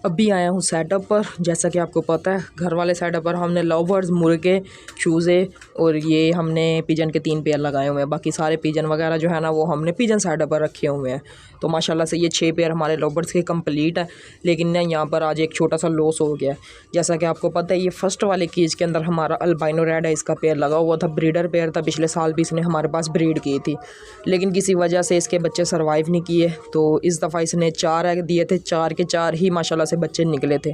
अभी आया हूँ सेटअप पर। जैसा कि आपको पता है, घर वाले सेटअप पर हमने लव बर्ड्स, मुर्गे, चूज़े और ये हमने पिजन के 3 पेयर लगाए हुए हैं। बाकी सारे पिजन वगैरह जो है ना वो हमने पिजन सेटअप पर रखे हुए हैं। तो माशाल्लाह से ये 6 पेयर हमारे लव बर्ड्स के कंप्लीट है। लेकिन ना यहाँ पर आज एक छोटा सा लॉस हो गया। जैसा कि आपको पता है, ये फर्स्ट वाले केज के अंदर हमारा अल्बाइनो रेड है, इसका पेयर लगा हुआ था। ब्रीडर पेयर था, पिछले साल भी इसने हमारे पास ब्रीड की थी, लेकिन किसी वजह से इसके बच्चे सर्वाइव नहीं किए। तो इस दफ़ा इसने 4 एग दिए थे, 4 के 4 ही माशाल्लाह से बच्चे निकले थे।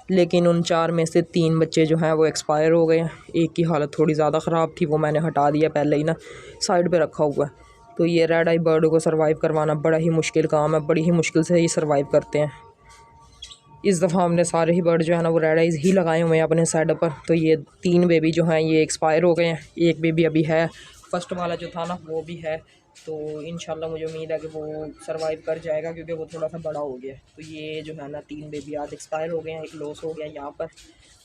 लेकिन उन 4 में से 3 बच्चे जो हैं वो एक्सपायर हो गए हैं। एक की हालत थोड़ी ज़्यादा ख़राब थी, वो मैंने हटा दिया पहले ही ना, साइड पे रखा हुआ है। तो ये रेड आई बर्ड को सर्वाइव करवाना बड़ा ही मुश्किल काम है, बड़ी ही मुश्किल से ये सर्वाइव करते हैं। इस दफ़ा हमने सारे ही बर्ड जो है ना वो रेड आइज़ ही लगाए हुए हैं अपने सेटअप पर। तो ये 3 बेबी जो हैं ये एक्सपायर हो गए हैं, एक बेबी अभी है, फर्स्ट वाला जो था ना वो भी है। तो इंशाल्लाह मुझे उम्मीद है कि वो सर्वाइव कर जाएगा, क्योंकि वो थोड़ा सा बड़ा हो गया। तो ये जो है ना 3 बेबी आज एक्सपायर हो गए हैं, एक लॉस हो गया यहाँ पर।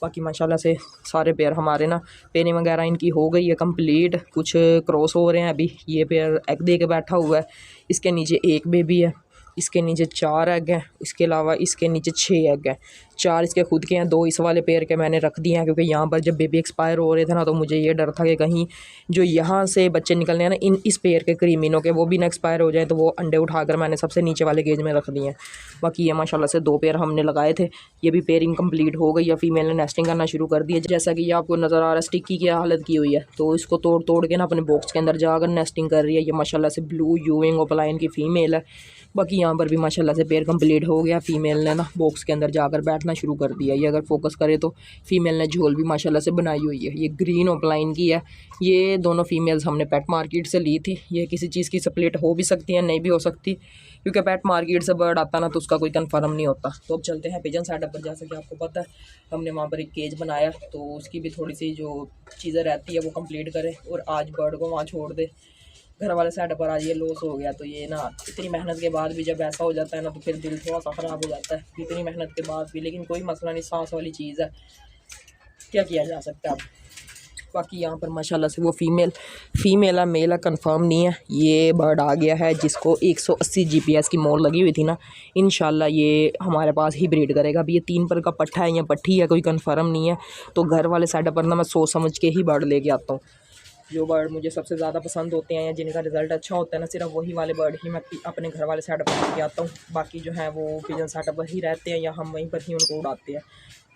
बाकी माशाल्लाह से सारे पेयर हमारे ना, पेयरिंग वगैरह इनकी हो गई है कंप्लीट। कुछ क्रॉस हो रहे हैं अभी। ये पेयर एग दे के बैठा हुआ है, इसके नीचे एक बेबी है, इसके नीचे 4 एग हैं, इसके अलावा इसके नीचे 6 एग हैं। 4 इसके खुद के हैं, 2 इस वाले पेयर के मैंने रख दिए हैं, क्योंकि यहाँ पर जब बेबी एक्सपायर हो रहे थे ना तो मुझे ये डर था कि कहीं जो यहाँ से बच्चे निकलने हैं ना इस पेयर के क्रीमिनों के, वो भी ना एक्सपायर हो जाए। तो वो अंडे उठाकर मैंने सबसे नीचे वाले केज में रख दिए हैं। बाकी ये माशाल्लाह से 2 पेयर हमने लगाए थे, ये भी पेयरिंग कंप्लीट हो गई है। फीमेल ने नेस्टिंग करना शुरू कर दी है। जैसा कि ये आपको नज़र आ रहा है, स्टिक्की की हालत की हुई है, तो इसको तोड़ तोड़ के ना अपने बॉक्स के अंदर जाकर नेस्टिंग कर रही है। ये माशाल्लाह से ब्लू यूविंग ओपलाइन की फ़ीमेल है। बाकी यहाँ पर भी माशाल्लाह से पेयर कंप्लीट हो गया। फ़ीमेल ने ना बॉक्स के अंदर जाकर बैठना शुरू कर दिया। ये अगर फोकस करे तो फ़ीमेल ने झोल भी माशाल्लाह से बनाई हुई है। ये ग्रीन ओपलाइन की है। ये दोनों फ़ीमेल्स हमने पेट मार्केट से ली थी। ये किसी चीज़ की स्प्लिट हो भी सकती है, नहीं भी हो सकती, क्योंकि पेट मार्केट से बर्ड आता ना तो उसका कोई कंफर्म नहीं होता। तो अब चलते हैं पिजन सेटअप पर। जैसा कि आपको पता है, हमने वहाँ पर एक केज बनाया, तो उसकी भी थोड़ी सी जो चीज़ें रहती है वो कंप्लीट करें और आज बर्ड को वहाँ छोड़ दे। घर वाले सेटअप पर आज ये लॉस हो गया। तो ये ना इतनी मेहनत के बाद भी जब ऐसा हो जाता है ना तो फिर दिल थोड़ा सा ख़राब हो जाता है, इतनी मेहनत के बाद भी। लेकिन कोई मसला नहीं, सांस वाली चीज़ है, क्या किया जा सकता है अब। बाकी यहाँ पर माशाल्लाह से वो फ़ीमेल है, मेल है कंफर्म नहीं है। ये बर्ड आ गया है जिसको 180 GPS की मोर लगी हुई थी ना, इंशाल्लाह ये हमारे पास ही ब्रीड करेगा। अभी ये 3 पर का पट्ठा है या पट्ठी है, कोई कंफर्म नहीं है। तो घर वाले सेटअप पर ना मैं सोच समझ के ही बर्ड लेके आता हूँ। जो बर्ड मुझे सबसे ज़्यादा पसंद होते हैं या जिनका रिज़ल्ट अच्छा होता है ना, सिर्फ वही वाले बर्ड ही मैं अपने घर वाले सेटअप पर लेके आता हूँ। बाकी जो है वो पिजन सेटअप पर ही रहते हैं या हम वहीं पर ही उनको उड़ाते हैं।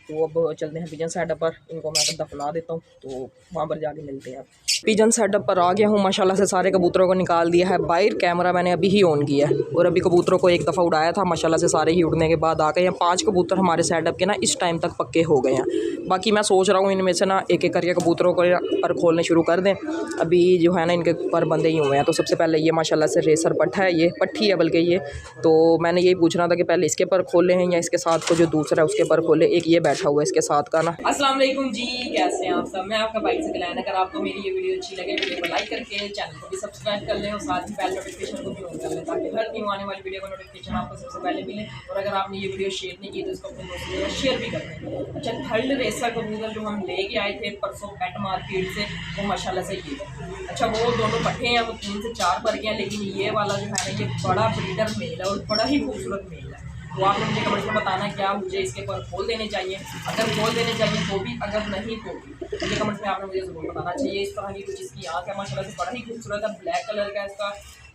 तो अब चलते हैं पिजन सेटअप पर, इनको मैं अब दफना देता हूँ, तो वहाँ पर जाके मिलते हैं। पिजन सेटअप पर आ गया हूँ, माशाल्लाह से सारे कबूतरों को निकाल दिया है बाहर। कैमरा मैंने अभी ही ऑन किया है और अभी कबूतरों को एक दफ़ा उड़ाया था, माशाल्लाह से सारे ही उड़ने के बाद आ गए हैं। 5 कबूतर हमारे सेटअप के ना इस टाइम तक पक्के हो गए हैं। बाकी मैं सोच रहा हूँ इनमें से ना एक एक करके कबूतरों को पर खोलने शुरू कर दें। अभी जो है ना इनके पर बंदे ही हुए हैं। तो सबसे पहले ये माशाल्लाह से रेसर पट्ठा है, ये पट्ठी है बल्कि ये। तो मैंने यही पूछना था कि पहले इसके पर खोले हैं या इसके साथ को जो दूसरा है उसके पर खोले। एक ये बैठा हुआ है इसके साथ का ना। अस्सलाम वालेकुम जी, कैसे हैं आप सब? मैं आपका भाई सकलैन। अगर आपको मेरी ये वीडियो अच्छी लगे, वीडियो को लाइक करके चैनल को भी सब्सक्राइब कर लें और साथ ही बेल नोटिफिकेशन को भी ऑन कर लें, ताकि हर न्यू आने वाली वीडियो का नोटिफिकेशन आपको सबसे पहले मिले। और अगर आपने ये वीडियो शेयर नहीं की तो इसको अपने दोस्तों के साथ शेयर भी कर दें। अच्छा, थर्ड रेसर कबूतर जो हम लेके आए थे परसों पेट मार्केट से, वो माशाल्लाह से ये है। अच्छा, वो दोनों पट्टे हैं, वो 3 से 4 पर गए हैं, लेकिन ये वाला जो है ना ये बड़ा ब्रीडर मेल है और बड़ा ही खूबसूरत मेल है। तो आपने मुझे कमेंट्स में बताना है क्या मुझे इसके पर खोल देने चाहिए, अगर खोल देने चाहिए तो भी, अगर नहीं तो भी मुझे कमेंट्स में आपने मुझे ज़रूर बताना चाहिए। इस तरह की कुछ इसकी आँख है, माशाल्लाह से बड़ा ही खूबसूरत है, ब्लैक कलर का इसका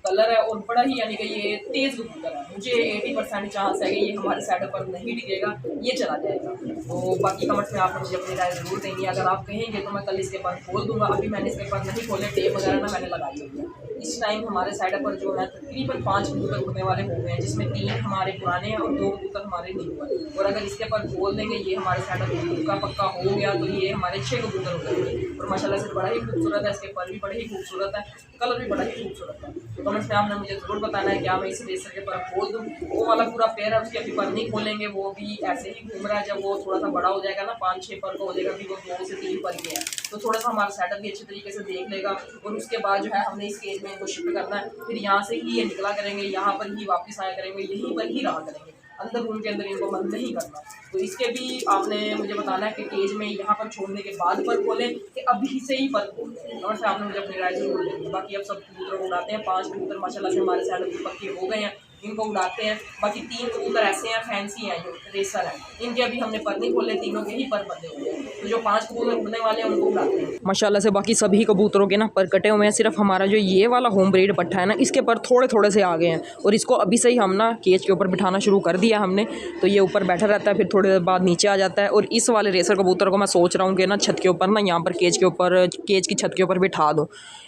कलर है और बड़ा ही यानी कि ये तेज़ कबूतर है। मुझे 80% चांस है कि ये हमारे सेटअप पर नहीं टिकेगा, ये चला जाएगा। तो बाकी कमेंट्स में आपने मुझे अपनी राय ज़रूर देनी है। अगर आप कहेंगे तो मैं कल इसके पर खोल दूँगा। अभी मैंने इसके पर नहीं खोले, टेप वगैरह ना मैंने लगाई हुई है। इस टाइम हमारे सेटअप पर जो है तकरीबन 5 कबूतर उड़ने वाले हो गए हैं, जिसमें 3 हमारे पुराने हैं और 2 कबूतर हमारे न्यू हैं। और अगर इसके पर खोल देंगे, ये हमारे सेटअप का पक्का हो गया, तो ये हमारे 6 कबूतर हो गए। और माशाल्लाह से बड़ा ही खूबसूरत है, इसके पर भी बड़े ही खूबसूरत है, कलर भी बड़ा ही खूबसूरत है। तो कमेंट्स में आपने मुझे ज़रूर बताना है क्या मैं इस रेसर के पर खोल दूँ। वो वाला पूरा पेयर है, उसके अभी पर नहीं खोलेंगे, वो भी ऐसे ही घूम रहा है। जब वो थोड़ा सा बड़ा हो जाएगा ना, 5-6 पर का हो जाएगा, अभी वो 2 से 3 पर के हैं, तो थोड़ा सा हमारा सेटअप भी अच्छे तरीके से देख लेगा। और उसके बाद जो है हमने इस केज में इनको शिफ्ट करना है, फिर यहाँ से ही ये निकला करेंगे, यहाँ पर ही वापस आया करेंगे, यहीं पर ही रहा करेंगे, अंदर रूम के अंदर इनको बंद नहीं करना। तो इसके भी आपने मुझे बताना है कि केज में यहाँ पर छोड़ने के बाद पर खोलें कि अभी से ही पर खोलें, और से आपने मुझे अपनी राय जरूर देनी है। बाकी अब सब कबूतरों को उड़ाते हैं। 5 कबूतर माशाल्लाह से हमारे सेटअप के पक्के हो गए हैं। इनको उड़ाते हैं। बाकी 3 कबूतर ऐसे हैं फैंसी हैं जो रेसर हैं, इनके अभी हमने पर नहीं खोले, तीनों के ही पर बंधे हुए हैं। तो जो 5 कबूतर उड़ने वाले हैं उनको उड़ाते हैं माशाल्लाह से। बाकी सभी कबूतरों के ना पर कटे हुए हैं, सिर्फ हमारा जो ये वाला होम ब्रीड पट्ठा है ना, इसके पर थोड़े थोड़े से आ गए हैं और इसको अभी से ही हम ना केज के ऊपर बिठाना शुरू कर दिया हमने। तो ये ऊपर बैठा रहता है, फिर थोड़ी देर बाद नीचे आ जाता है। और इस वाले रेसर कबूतर को मैं सोच रहा हूँ कि ना छत के ऊपर ना, यहाँ पर केज के ऊपर, केज की छत के ऊपर बिठा दूँ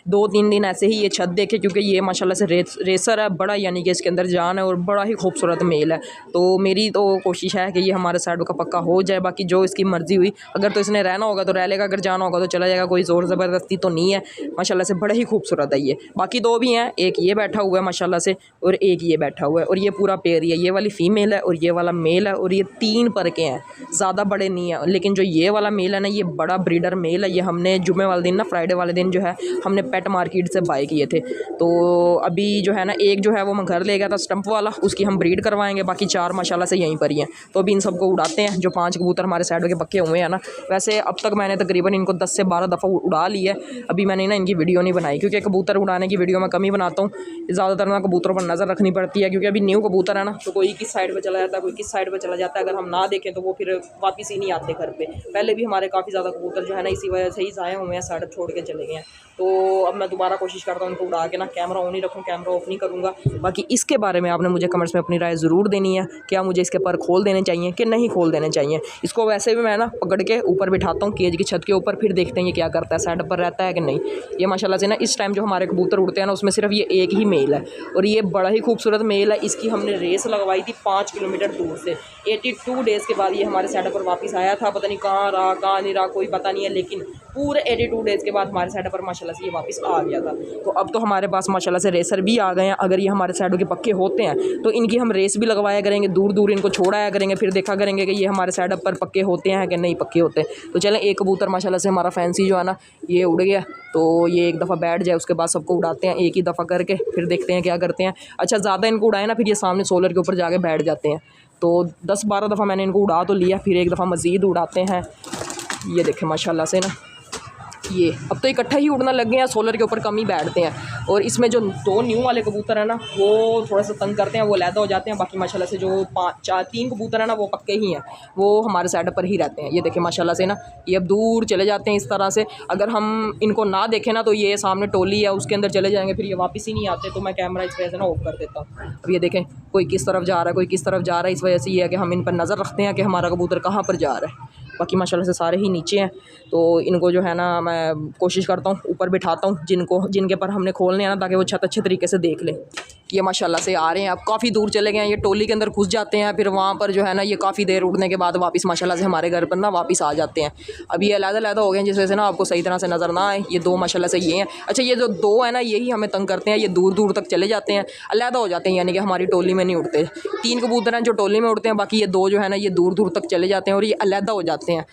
2-3 दिन ऐसे ही ये छत देखे, क्योंकि ये माशाल्लाह से रेसर है बड़ा, यानी कि इसके अंदर जान है और बड़ा ही खूबसूरत मेल है। तो मेरी तो कोशिश है कि ये हमारे साइड का पक्का हो जाए। बाकी जो इसकी मर्ज़ी हुई, अगर तो इसने रहना होगा तो रह लेगा, अगर जाना होगा तो चला जाएगा, कोई ज़ोर ज़बरदस्ती तो नहीं है। माशाल्लाह से बड़ा ही खूबसूरत है ये। बाकी 2 भी हैं, एक ये बैठा हुआ है माशाल्लाह से और एक ये बैठा हुआ है, और ये पूरा पेयर ही है। ये वाली फ़ीमेल है और ये वाला मेल है, और ये 3 पर के हैं, ज़्यादा बड़े नहीं है। लेकिन जो ये वाला मेल है ना, ये बड़ा ब्रीडर मेल है। ये हमने जुमे वाले दिन ना, फ्राइडे वाले दिन जो है हमने पेट मार्केट से बाय किए थे। तो अभी जो है ना, एक जो है वो मैं घर ले गया था स्टंप वाला, उसकी हम ब्रीड करवाएंगे। बाकी 4 माशाल्लाह से यहीं पर ही हैं। तो अभी इन सबको उड़ाते हैं। जो 5 कबूतर हमारे साइड के पक्के हुए हैं ना, वैसे अब तक मैंने तकरीबन इनको 10 से 12 दफ़ा उड़ा लिया है। अभी मैंने ना इनकी वीडियो नहीं बनाई, क्योंकि कबूतर उड़ाने की वीडियो मैं कम ही बनाता हूँ। ज़्यादातर ना कबूतरों पर नज़र रखनी पड़ती है, क्योंकि अभी न्यू कबूतर है ना, तो कोई किस साइड पर चला जाता है, कोई किस साइड पर चला जाता है। अगर हम ना देखें तो वो फिर वापस ही नहीं आते घर पर। पहले भी हमारे काफ़ी ज़्यादा कबूतर जो है ना, इसी वजह से ही ज़ाया हुए हैं, साइड छोड़ के चले गए हैं। तो अब मैं दोबारा कोशिश करता हूँ इनको उड़ा के ना कैमरा ऑन ही रखूँ, कैमरा ऑफ नहीं करूँगा। बाकी इसके बारे में आपने मुझे कमेंट्स में अपनी राय ज़रूर देनी है, क्या मुझे इसके पर खोल देने चाहिए कि नहीं खोल देने चाहिए। इसको वैसे भी मैं ना पकड़ के ऊपर बिठाता हूँ केज की छत के ऊपर, फिर देखते हैं ये क्या करता है, साइड पर रहता है कि नहीं। ये माशाल्लाह से ना इस टाइम जो हमारे कबूतर उड़ते हैं ना, उसमें सिर्फ ये एक ही मेल है और ये बड़ा ही खूबसूरत मेल है। इसकी हमने रेस लगवाई थी 5 किलोमीटर दूर से। 82 डेज़ के बाद ये हमारे साइड पर वापस आया था। पता नहीं कहाँ रहा कहाँ नहीं रहा, कोई पता नहीं है, लेकिन पूरे 82 डेज़ के बाद हमारे साइड पर माशाल्लाह से ये वापस आ गया था। तो अब तो हमारे पास माशाल्लाह से रेसर भी आ गए हैं। अगर ये हमारे साइडों के पक्के होते हैं तो इनकी हम रेस भी लगवाया करेंगे, दूर दूर इनको छोड़ाया करेंगे, फिर देखा करेंगे कि ये हमारे साइड पर पक्के होते हैं कि नहीं पक्के होते। तो चलें, एक कबूतर माशाल्लाह से हमारा फैंसी जो है ना, ये उड़ गया। तो ये एक दफ़ा बैठ जाए, उसके बाद सबको उड़ाते हैं एक ही दफ़ा करके, फिर देखते हैं क्या करते हैं। अच्छा, ज़्यादा इनको उड़ाए ना, फिर ये सामने सोलर के ऊपर जाके बैठ जाते हैं। तो 10-12 दफ़ा मैंने इनको उड़ा तो लिया, फिर एक दफ़ा मज़ीद उड़ाते हैं। ये देखें माशाल्लाह से ना, ये अब तो इकट्ठा ही उड़ना लग गए हैं, सोलर के ऊपर कम ही बैठते हैं। और इसमें जो 2 न्यू वाले कबूतर हैं ना, वो थोड़ा सा तंग करते हैं, वो अलहदा हो जाते हैं। बाकी माशाल्लाह से जो 3 कबूतर हैं ना, वो पक्के ही हैं, वो हमारे साइड पर ही रहते हैं। ये देखें माशाल्लाह से ना, ये अब दूर चले जाते हैं इस तरह से। अगर हम इनको ना देखें ना, तो ये सामने टोली है उसके अंदर चले जाएंगे, फिर ये वापस ही नहीं आते। तो मैं कैमरा इस वजह से ना ऑफ कर देता हूँ। अब ये देखें, कोई किस तरफ जा रहा है, कोई किस तरफ जा रहा है। इस वजह से ये है कि हम इन पर नज़र रखते हैं कि हमारा कबूतर कहाँ पर जा रहा है। बाकी माशाल्लाह से सारे ही नीचे हैं। तो इनको जो है ना, मैं कोशिश करता हूँ ऊपर बिठाता हूँ जिनके पर हमने खोलने हैं ना, ताकि वो छत अच्छे तरीके से देख लें। ये माशाल्लाह से आ रहे हैं, अब काफ़ी दूर चले गए हैं, ये टोली के अंदर घुस जाते हैं। फिर वहाँ पर जो है ना, ये काफ़ी देर उड़ने के बाद वापस माशाल्लाह से हमारे घर पर ना वापस आ जाते हैं। अब ये अलग-अलग हो गए हैं, जिस वजह से ना आपको सही तरह से नज़र ना आए। ये 2 माशाल्लाह से ये हैं। अच्छा, ये जो 2 है ना, यही हमें तंग करते हैं, ये दूर दूर तक चले जाते हैं, अलग हो जाते हैं, यानी कि हमारी टोली में नहीं उड़ते। 3 कबूतर हैं जो टोली में उड़ते हैं, बाकी ये 2 जो है ना, ये दूर दूर तक चले जाते हैं और ये अलग हो जाते हैं।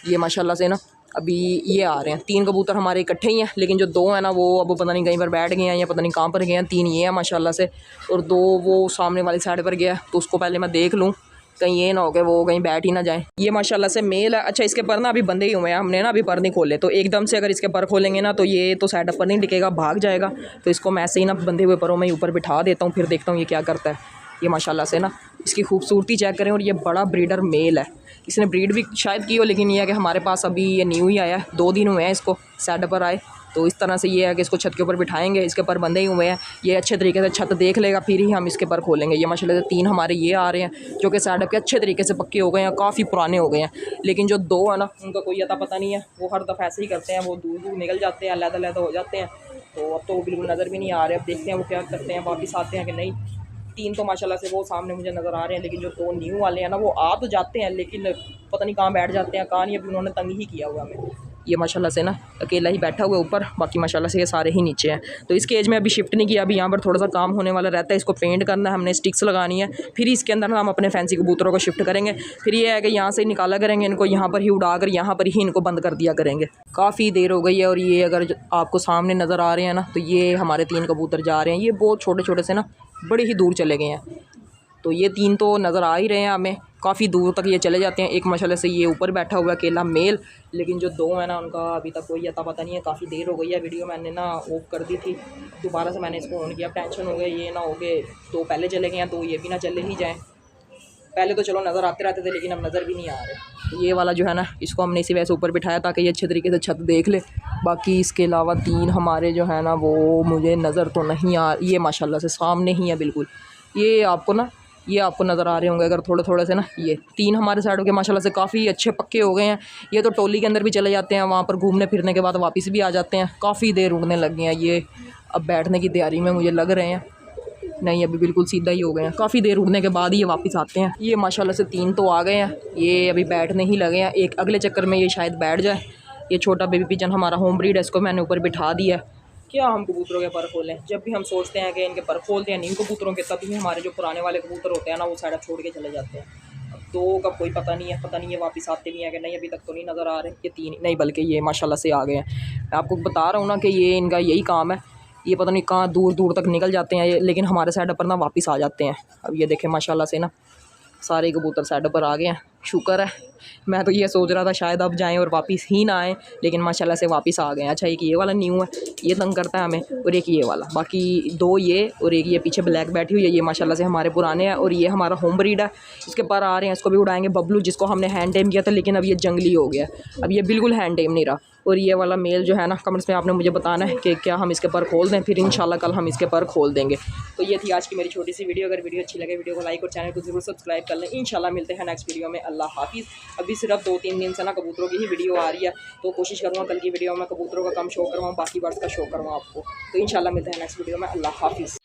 ये माशाल्लाह से ना, अभी ये आ रहे हैं। 3 कबूतर हमारे इकट्ठे ही हैं, लेकिन जो 2 हैं ना, वो अब पता नहीं कहीं पर बैठ गए हैं या पता नहीं कहाँ पर गए हैं। 3 ये हैं माशाल्लाह से, और 2 वो सामने वाली साइड पर गया, तो उसको पहले मैं देख लूँ, कहीं ये ना हो कि वो कहीं बैठ ही ना जाए। ये माशाल्लाह से मेल है। अच्छा, इसके पर ना अभी बंधे ही हुए हैं, हमने ना अभी पर नहीं खोले। तो एकदम से अगर इसके पर खोलेंगे ना, तो ये तो साइड पर नहीं टिकेगा, भाग जाएगा। तो इसको मैं ऐसे ही ना बंधे हुए परों में ऊपर बिठा देता हूँ, फिर देखता हूँ ये क्या करता है। ये माशाल्लाह से ना, इसकी खूबसूरती चेक करें, और ये बड़ा ब्रीडर मेल है। इसने ब्रीड भी शायद की हो, लेकिन ये है कि हमारे पास अभी ये न्यू ही आया है, 2 दिन हुए हैं इसको सेट पर आए। तो इस तरह से ये है कि इसको छत के ऊपर बिठाएंगे, इसके पर बंधे ही हुए हैं। ये अच्छे तरीके से छत देख लेगा, फिर ही हम इसके पर खोलेंगे। ये माशाल्लाह से 3 हमारे ये आ रहे हैं, जो कि सेटअप के अच्छे तरीके से पक्के हो गए हैं, काफ़ी पुराने हो गए हैं। लेकिन जो 2 है ना, उनका कोई अता पता नहीं है, वो हर दफ़ा ऐसे ही करते हैं, वो दूर दूर निकल जाते हैं, अलग-अलग हो जाते हैं। तो अब तो वो बिल्कुल नज़र भी नहीं आ रहे। अब देखते हैं वो क्या करते हैं, वापस आते हैं कि नहीं। 3 तो माशाल्लाह से वो सामने मुझे नज़र आ रहे हैं, लेकिन जो 2 न्यू वाले हैं ना, वो आ तो जाते हैं, लेकिन पता नहीं कहाँ बैठ जाते हैं, कहाँ नहीं। अभी उन्होंने तंग ही किया हुआ हमें। ये माशाल्लाह से ना अकेला ही बैठा हुआ है ऊपर, बाकी माशाल्लाह से ये सारे ही नीचे हैं। तो इस केज में अभी शिफ्ट नहीं किया, अभी यहाँ पर थोड़ा सा काम होने वाला रहता है। इसको पेंट करना है हमने, स्टिक्स लगानी है, फिर इसके अंदर हम अपने फैंसी कबूतरों को शिफ्ट करेंगे। फिर ये है कि यहाँ से निकाला करेंगे इनको, यहाँ पर ही उड़ा कर यहाँ पर ही इनको बंद कर दिया करेंगे। काफ़ी देर हो गई है, और ये अगर आपको सामने नज़र आ रहे हैं ना, तो ये हमारे 3 कबूतर जा रहे हैं। ये बहुत छोटे छोटे से ना बड़े ही दूर चले गए हैं। तो ये 3 तो नज़र आ ही रहे हैं हमें, काफ़ी दूर तक ये चले जाते हैं। एक माशाल्लाह से ये ऊपर बैठा हुआ अकेला मेल, लेकिन जो 2 है ना उनका अभी तक कोई अता पता नहीं है। काफ़ी देर हो गई है, वीडियो मैंने ना ऑफ कर दी थी, दोबारा से मैंने इसको ऑन किया। टेंशन हो गई ये ना हो गए 2 पहले चले गए हैं, 2 ये भी ना चले ही जाएँ। पहले तो चलो नज़र आते रहते थे, लेकिन अब नज़र भी नहीं आ रहे। तो ये वाला जो है ना, इसको हमने इसी वजह से ऊपर बिठाया ताकि ये अच्छे तरीके से छत देख ले। बाकी इसके अलावा 3 हमारे जो है ना वो मुझे नज़र तो नहीं आ, ये माशाल्लाह से सामने ही है बिल्कुल। ये आपको नज़र आ रहे होंगे अगर थोड़े थोड़े से ना। ये 3 हमारे साइडों के माशाल्लाह से काफ़ी अच्छे पक्के हो गए हैं। ये तो टोली के अंदर भी चले जाते हैं, वहाँ पर घूमने फिरने के बाद वापस भी आ जाते हैं। काफ़ी देर उड़ने लग गए हैं ये, अब बैठने की तैयारी में मुझे लग रहे हैं। नहीं, अभी बिल्कुल सीधा ही हो गए हैं। काफ़ी देर उड़ने के बाद ही ये वापस आते हैं। ये माशाल्लाह से 3 तो आ गए हैं, ये अभी बैठने ही लगे हैं। एक अगले चक्कर में ये शायद बैठ जाए। ये छोटा बेबी पिजन हमारा होम ब्रीड है, इसको मैंने ऊपर बिठा दिया। क्या हम कबूतरों के पर खोलें? जब भी हम सोचते हैं कि इनके पर खोलते हैं नीम कबूतरों के, तभी हमारे जो पुराने वाले कबूतर होते हैं ना वो साइड छोड़ के चले जाते हैं। अब 2 का कोई पता नहीं है ये वापस आते भी हैं कि नहीं, अभी तक तो नहीं नज़र आ रहे। ये 3 नहीं बल्कि ये माशाल्लाह से आ गए हैं। मैं आपको बता रहा हूँ ना कि ये इनका यही काम है, ये पता नहीं कहाँ दूर दूर तक निकल जाते हैं ये, लेकिन हमारे साइड पर ना वापस आ जाते हैं। अब ये देखें माशाल्लाह से ना सारे कबूतर साइड पर आ गए हैं, शुक्र है। मैं तो ये सोच रहा था शायद अब जाएं और वापस ही ना आएँ, लेकिन माशाल्लाह से वापस आ गए हैं। अच्छा, एक ये वाला न्यू है, ये तंग करता है हमें, और एक ये वाला। बाकी 2 ये और एक ये पीछे ब्लैक बैठी हुई है, ये माशाल्लाह से हमारे पुराने हैं। और ये हमारा होम ब्रीड है, इसके पर आ रहे हैं, इसको भी उड़ाएंगे। बबलू जिसको हमने हैंड टेम किया था, लेकिन अब ये जंगली हो गया, अब ये बिल्कुल हैंड टेम नहीं रहा। और ये वाला मेल जो है ना, कमेंट्स में आपने मुझे बताना है कि क्या हम इसके पर खोल दें, फिर इंशाल्लाह कल हम इसके पर खोल देंगे। तो ये थी आज की मेरी छोटी सी वीडियो। अगर वीडियो अच्छी लगे वीडियो को लाइक और चैनल को जरूर सब्सक्राइब कर लें। इंशाल्लाह मिलते हैं नेक्स्ट वीडियो में। अल्लाह हाफिज़। अभी सिर्फ 2-3 दिन से ना कबूतरों की ही वीडियो आ रही है, तो कोशिश करूँगा कल की वीडियो में कबूतरों का कम शो करवाऊँ, बाकी बर्ड्स का शो करवाऊँ आपको। तो इंशाल्लाह मिलते हैं नेक्स्ट वीडियो में। अल्लाह हाफिज़।